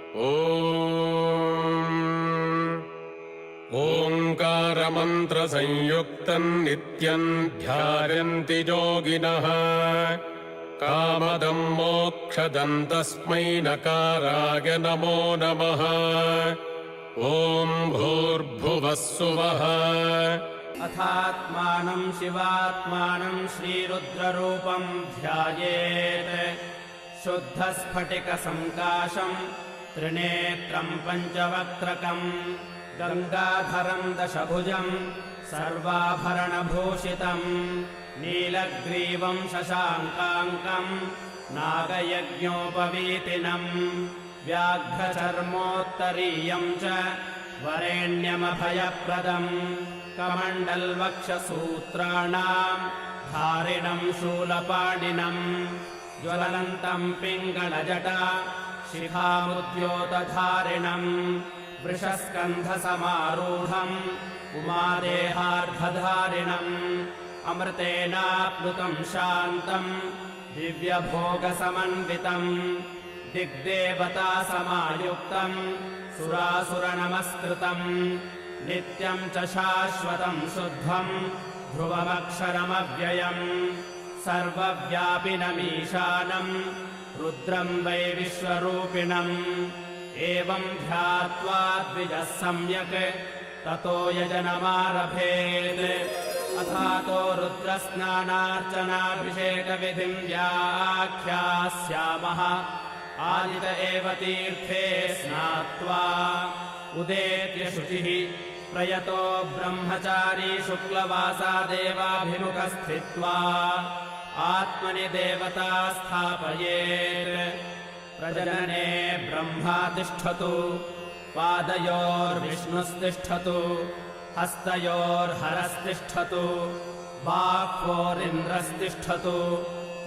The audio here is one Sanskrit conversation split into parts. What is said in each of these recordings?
ओङ्कारमन्त्रसंयुक्तम् नित्यम् ध्यायन्ति योगिनः कामदम् मोक्षदम् तस्मै नकाराय नमो नमः। ॐ भूर्भुवः सुवः। अथात्मानं शिवात्मानं श्रीरुद्ररूपं ध्यायेत् शुद्धस्फटिकसङ्काशं त्रिनेत्रं पञ्चवक्त्रकं गङ्गाधरं दशभुजं सर्वाभरणभूषितं नीलग्रीवं शशाङ्काङ्कं नागयज्ञोपवीतिनं व्याघ्रचर्मोत्तरीयं च वरेण्यमभयप्रदम् कमण्डलवक्षसूत्राणां धारिणं शूलपाणिनं ज्वलन्तं पिङ्गलजटा शिखामुद्योतधारिणं वृषस्कन्धसमारूढम् उमादेहार्धधारिणम् अमृतेनाप्लुतं शान्तं दिव्यभोगसमन्वितं दिग्देवतासमायुक्तं सुरासुरनमस्कृतं नित्यं च शाश्वतं शुद्धं ध्रुवमक्षरमव्ययम् सर्वव्यापिनमीशानं रुद्रं वै विश्वरूपिणम् एवं ध्यात्वा द्विजः सम्यक् ततो यजनमारभेत् अथातो रुद्रस्नानार्चनाभिषेकविधिं व्याख्यास्यामः आदित एव तीर्थे स्नात्वा उदेत्य शुचिः प्रयतो ब्रह्मचारी शुक्लवासादेवाभिमुखस्थित्वा आत्मनि देवता स्थापयेत् प्रजनने ब्रह्मा तिष्ठतु पादयोर्विष्णुस्तिष्ठतु हस्तयोर्हरस्तिष्ठतु बाह्वोरिन्द्रस्तिष्ठतु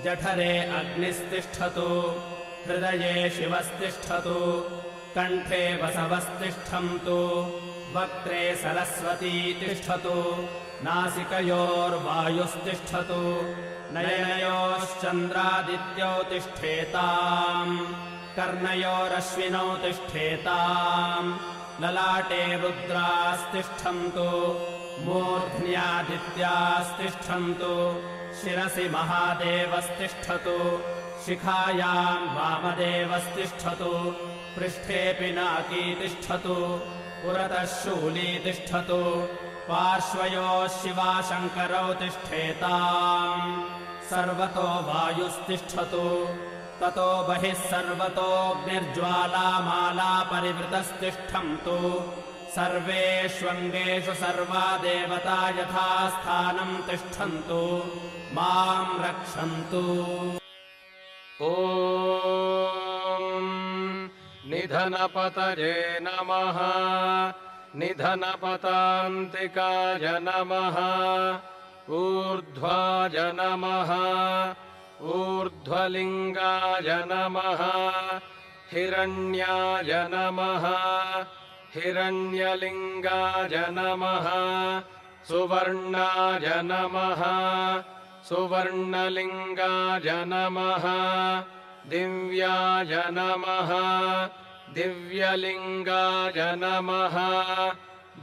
जठरे अग्निस्तिष्ठतु हृदये शिवस्तिष्ठतु कण्ठे वसवस्तिष्ठन्तु वक्त्रे सरस्वती तिष्ठतु नासिकयोर्वायुस्तिष्ठतु नयनयोश्चन्द्रादित्यौ तिष्ठेताम् कर्णयोरश्विनौ तिष्ठेताम् ललाटे रुद्रास्तिष्ठन्तु मूर्ध्न्यादित्यास्तिष्ठन्तु शिरसि महादेवस्तिष्ठतु शिखायाम् वामदेवस्तिष्ठतु पृष्ठे पिनाकी तिष्ठतु पुरतः शूली तिष्ठतु पार्श्वयोः शिवाशङ्करौ तिष्ठेताम् सर्वतो वायुस्तिष्ठतु ततो बहिः सर्वतोऽग्निर्ज्वालामाला परिवृतस्तिष्ठन्तु सर्वेष्वङ्गेषु सर्वा देवता यथा स्थानम् तिष्ठन्तु माम् रक्षन्तु। ॐ निधनपतये नमः। निधनपतान्तिकाय नमः। ऊर्ध्वाय नमः। ऊर्ध्वलिङ्गाय नमः। हिरण्याय नमः। हिरण्यलिङ्गाय नमः। सुवर्णाय नमः। सुवर्णलिङ्गाय नमः। दिव्याय नमः। दिव्यलिङ्गाय नमः।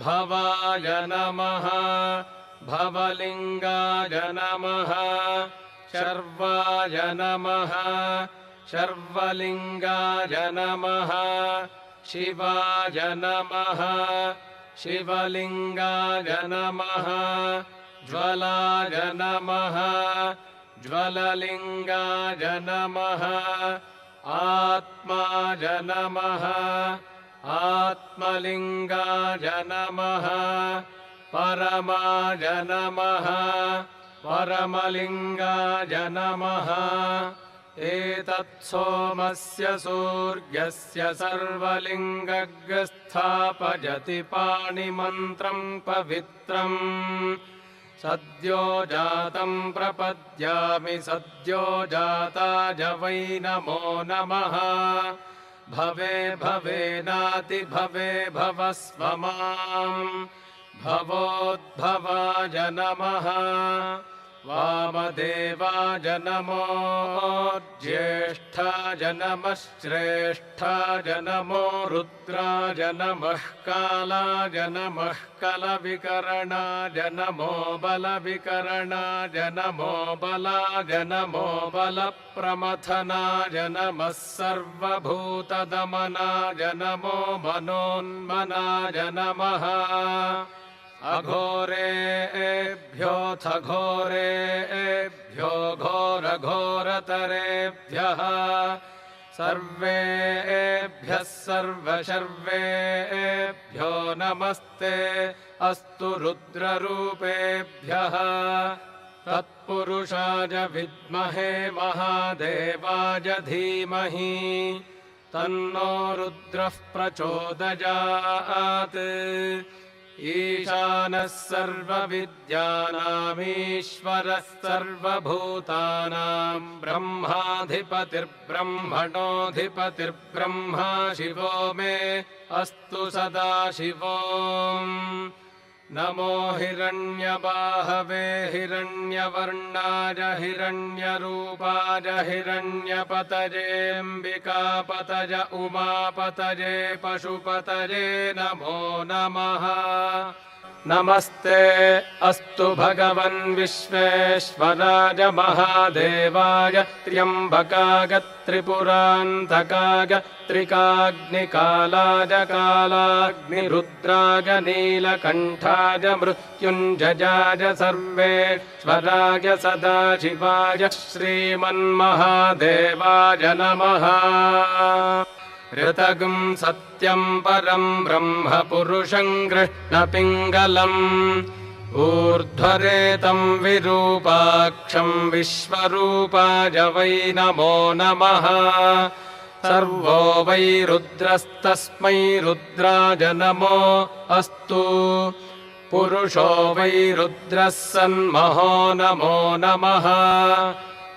भवाय नमः। भवलिङ्गाय नमः। शर्वाय नमः। शर्वलिङ्गाय नमः। शिवाय नमः। शिवलिङ्गाय नमः। ज्वलाय नमः। ज्वललिङ्गाय नमः। आत्माय नमः। आत्मलिङ्गाय नमः। परमाय नमः। परमलिङ्गाय नमः। एतत्सोमस्य सूर्यस्य सर्वलिङ्गस्थापयति पाणिमन्त्रम् पवित्रम् सद्यो जातम् प्रपद्यामि सद्यो जाताय वै नमो नमः। भवे भवेनाति भवे भवस्व माम् भवोद्भवाय नमः। वामदेवाय नमो ज्येष्ठाय नमः श्रेष्ठाय नमो रुद्राय नमः कालाय नमः कलविकरणाय नमो बलविकरणाय नमो बलाय नमो बलप्रमथनाय नमः सर्वभूतदमनाय नमो मनोन्मनाय नमः अघोरेभ्योऽथ घोरेभ्यो घोरघोरतरेभ्यः सर्वेभ्यः सर्वशर्वेभ्यो नमस्ते अस्तु रुद्ररूपेभ्यः तत्पुरुषाय विद्महे महादेवाय धीमहि तन्नो रुद्रः प्रचोदयात् ईशानः सर्वविद्यानामीश्वरः सर्वभूतानां ब्रह्माधिपतिर्ब्रह्मणोऽधिपतिर्ब्रह्मा शिवो मे अस्तु सदा शिवो नमो हिरण्यबाहवे हिरण्यवर्णाय हिरण्यरूपाय हिरण्यपतयेऽम्बिकापतय उमापतये पशुपतये नमो नमः नमस्ते अस्तु भगवन् विश्वेश्वराय महादेवाय त्र्यम्बकाय त्रिपुरान्तकाय त्रिकाग्निकालाय कालाग्निरुद्राय नीलकण्ठाय मृत्युञ्जयाय सर्वेश्वराय सदाशिवाय श्रीमन्महादेवाय नमः ऋतगं सत्यं परं ब्रह्म पुरुषं कृष्णपिङ्गलम् ऊर्ध्वरेतं विरूपाक्षं विश्वरूपाय वै नमो नमः सर्वो वै रुद्रस्तस्मै रुद्राय नमो अस्तु पुरुषो वै रुद्रः सन्महो नमो नमः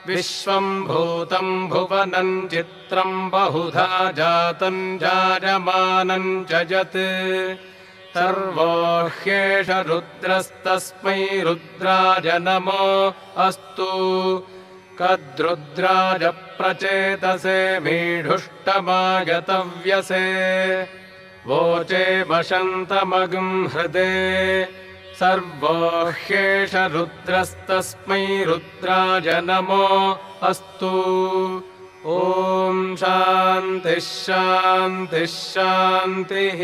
विश्वं भूतं भुवनं चित्रं बहुधा जातं जायमानं च यत् सर्वो ह्येष रुद्रस्तस्मै रुद्राय नमो अस्तु कद्रुद्राय प्रचेतसे मीढुष्टमागतव्यसे वोचे वशन्तमगं हृदे सर्वो ह्येष रुद्रस्तस्मै रुद्राय नमो अस्तु ॐ शान्तिः शान्तिः शान्तिः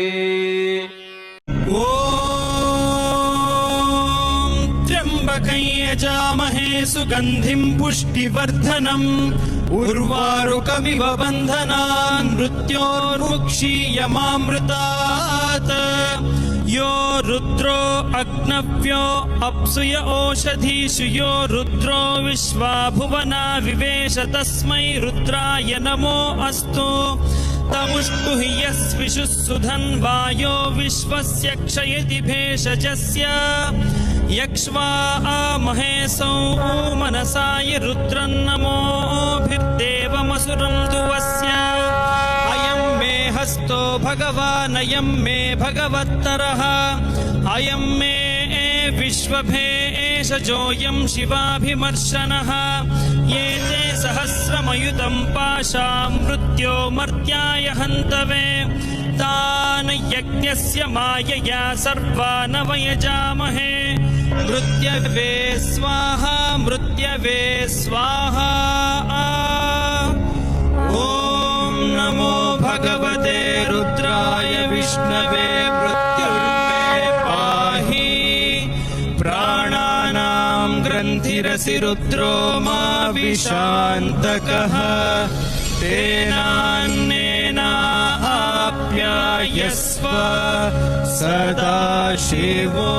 ॐ त्र्यम्बकं यजामहे सुगन्धिं पुष्टिवर्धनम् उर्वारुकमिव बन्धनान् मृत्योर्मुक्षीयमामृतात् यो रुद्रो अग्नव्यो अप्सुय ओषधीषु यो रुद्रो विश्वा भुवना विवेश तस्मै रुद्राय नमो अस्तु तमुष्टु हि यस्विषुः सुधन्वायो विश्वस्य क्षयति भेषजस्य यक्ष्वा महेशौ मनसाय रुद्रं नमोभिर्देवमसुरं दुवस्य अयं मे हस्तो भगवानयं मे भगवत्तरः अयं मे विश्वभेषजोऽयं शिवाभिमर्शनः ये ते सहस्रमयुतं पाशां मृत्यो मर्त्याय हन्तवे तान् यज्ञस्य मायया सर्वान् वयजामहे मृत्यवे स्वाहा मृत्यवे स्वाहा ॐ नमो भगवते रुद्राय विष्णवे मृत्युर्मे पाहि प्राणानां ग्रन्थिरसि रुद्रो मा विशान्तकः तेनान्नेनाप्यायस्व सदा शिवो